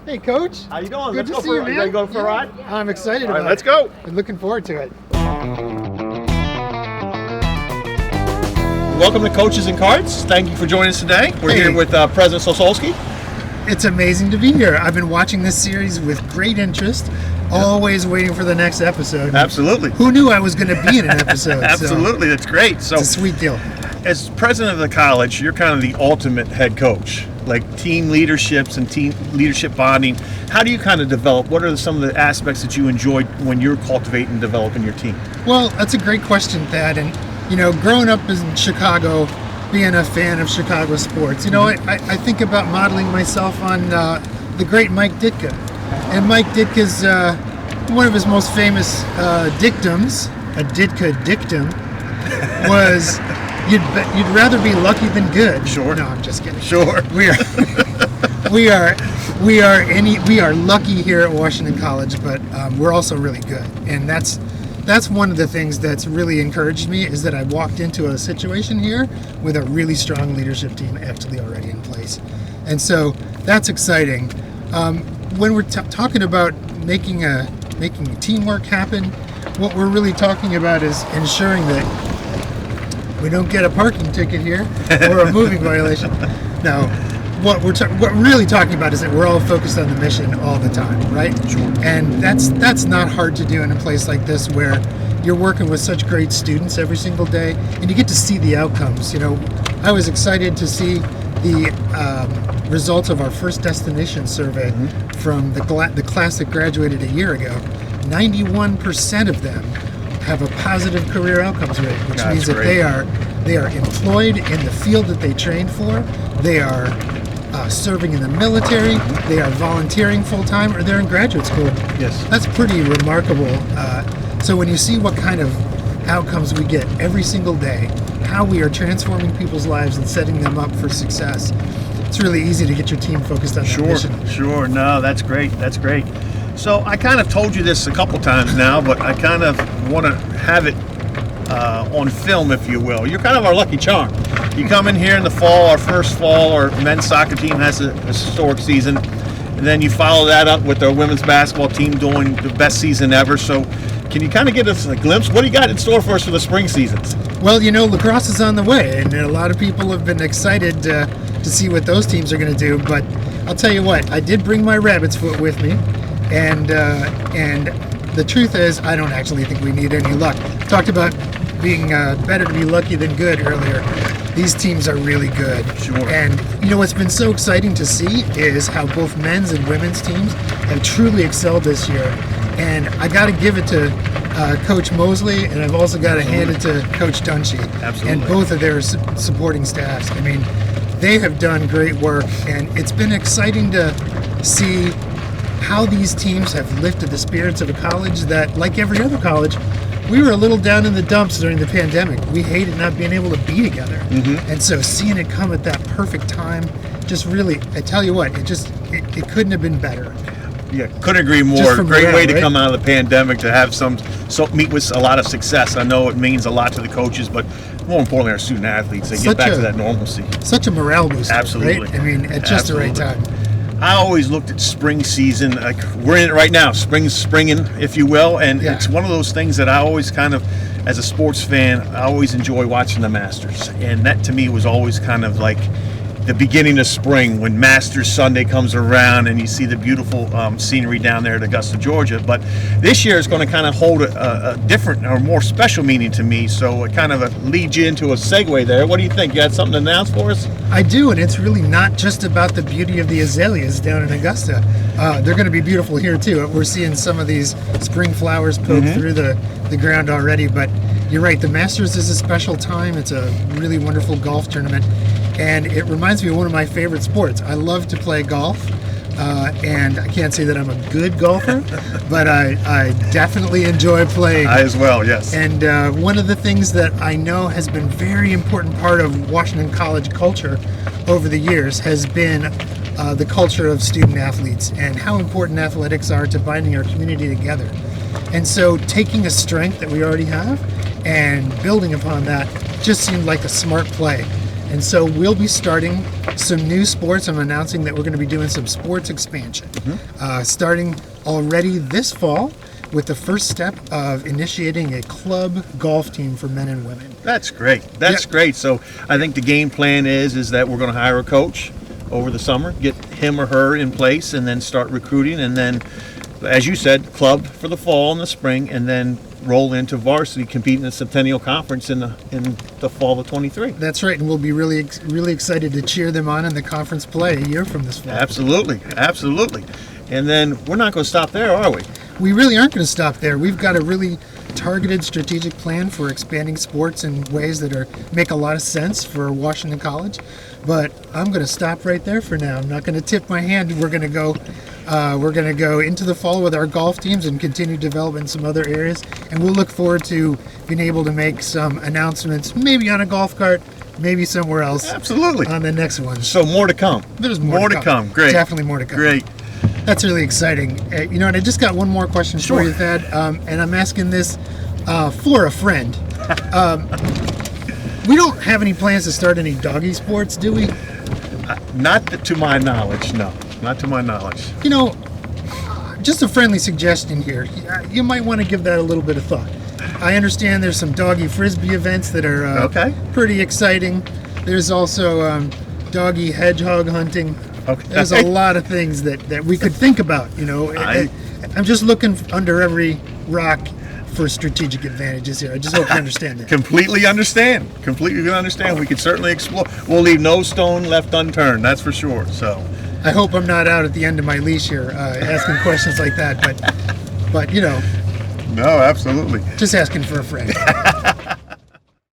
Hey, Coach. How you doing? Good Let's to go see for you, it. man. You ready to go for a ride? I'm excited All right, about let's it. go. I'm looking forward to it. Welcome to Coaches and Cards. Thank you for joining us today. We're Hey. here with President Sosulski. It's amazing to be here. I've been watching this series with great interest, always waiting for the next episode. Absolutely. Who knew I was going to be in an episode? Absolutely, that's great. So it's a sweet deal. As president of the college, you're kind of the ultimate head coach, like team leaderships and team leadership bonding. How do you kind of develop? What are some of the aspects that you enjoy when you're cultivating and developing your team? Well, that's a great question, Thad. And, you know, growing up in Chicago, being a fan of Chicago sports, you know, I think about modeling myself on the great Mike Ditka. And Mike Ditka's, one of his most famous dictums, a Ditka dictum, was you'd rather be lucky than good. Sure. No, I'm just kidding. Sure. We are lucky here at Washington College, but we're also really good. And that's one of the things that's really encouraged me, is that I walked into a situation here with a really strong leadership team actually already in place. And so that's exciting. When we're talking about making teamwork happen, what we're really talking about is ensuring that we don't get a parking ticket here or a moving violation. No, what we're really talking about is that we're all focused on the mission all the time, right? Sure. And that's not hard to do in a place like this, where you're working with such great students every single day, and you get to see the outcomes. You know, I was excited to see the results of our first destination survey from the class that graduated a year ago. 91% of them have a positive career outcomes rate, which means that they are employed in the field that they trained for. They are serving in the military. They are volunteering full time, or they're in graduate school. Yes. That's pretty remarkable. So when you see what kind of outcomes we get every single day, how we are transforming people's lives and setting them up for success, it's really easy to get your team focused on that mission. Sure. No, that's great. That's great. So I kind of told you this a couple times now, but I kind of want to have it on film, if you will. You're kind of our lucky charm. You come in here in the fall, our first fall, our men's soccer team has a historic season, and then you follow that up with our women's basketball team doing the best season ever. So can you kind of give us a glimpse? What do you got in store for us for the spring seasons? Well, you know, lacrosse is on the way, and a lot of people have been excited to see what those teams are going to do. But I'll tell you what, I did bring my rabbit's foot with me, and the truth is, I don't actually think we need any luck. Talked about being better to be lucky than good earlier. These teams are really good. Sure. And you know what's been so exciting to see is how both men's and women's teams have truly excelled this year. And I got to give it to Coach Mosley, and I've also got to hand it to Coach Dunshee. Absolutely. And both of their supporting staffs. I mean, they have done great work, and it's been exciting to see how these teams have lifted the spirits of a college that, like every other college, we were a little down in the dumps during the pandemic. We hated not being able to be together. And so seeing it come at that perfect time, just really, I tell you what, it couldn't have been better. Yeah, couldn't agree more. Great morale, way to right? come out of the pandemic, to have meet with a lot of success. I know it means a lot to the coaches, but more importantly, our student athletes. They get back to that normalcy. Such a morale booster, Absolutely. right? I mean, at just the right time. I always looked at spring season, like we're in it right now, springing, if you will, and it's one of those things that I always kind of, as a sports fan, I always enjoy watching the Masters, and that to me was always kind of like the beginning of spring, when Masters Sunday comes around and you see the beautiful scenery down there at Augusta, Georgia. But this year is going to kind of hold a different or more special meaning to me, so it kind of leads you into a segue there. What do you think? You got something to announce for us? I do, and it's really not just about the beauty of the azaleas down in Augusta. They're going to be beautiful here too. We're seeing some of these spring flowers poke through the ground already, but you're right, the Masters is a special time. It's a really wonderful golf tournament, and it reminds me of one of my favorite sports. I love to play golf, and I can't say that I'm a good golfer, but I definitely enjoy playing. I as well, yes. And one of the things that I know has been very important part of Washington College culture over the years has been the culture of student athletes and how important athletics are to binding our community together. And so taking a strength that we already have and building upon that just seemed like a smart play. And so we'll be starting some new sports. I'm announcing that we're going to be doing some sports expansion, starting already this fall with the first step of initiating a club golf team for men and women. That's great. That's great. So I think the game plan is that we're going to hire a coach over the summer, get him or her in place, and then start recruiting, and then, as you said, club for the fall and the spring, and then roll into varsity, competing in the Centennial Conference in the fall of 23. That's right, and we'll be really excited to cheer them on in the conference play a year from this fall. Absolutely. And then we're not going to stop there, are we? We really aren't going to stop there. We've got a really targeted strategic plan for expanding sports in ways that make a lot of sense for Washington College. But I'm going to stop right there for now. I'm not going to tip my hand. We're going to go into the fall with our golf teams and continue development in some other areas. And we'll look forward to being able to make some announcements, maybe on a golf cart, maybe somewhere else. Absolutely. On the next one. So more to come. There's more to come. Great. Definitely more to come. Great. That's really exciting. And I just got one more question for you, Thad, and I'm asking this for a friend. We don't have any plans to start any doggy sports, do we? Not to my knowledge, no. Not to my knowledge. Just a friendly suggestion here. You might want to give that a little bit of thought. I understand there's some doggy frisbee events that are pretty exciting. There's also doggy hedgehog hunting. Okay. There's a lot of things that we could think about. I'm just looking under every rock for strategic advantages here. I just hope you understand that. Completely understand. We can certainly explore. We'll leave no stone left unturned. That's for sure. So, I hope I'm not out at the end of my leash here asking questions like that. But No, absolutely. Just asking for a friend.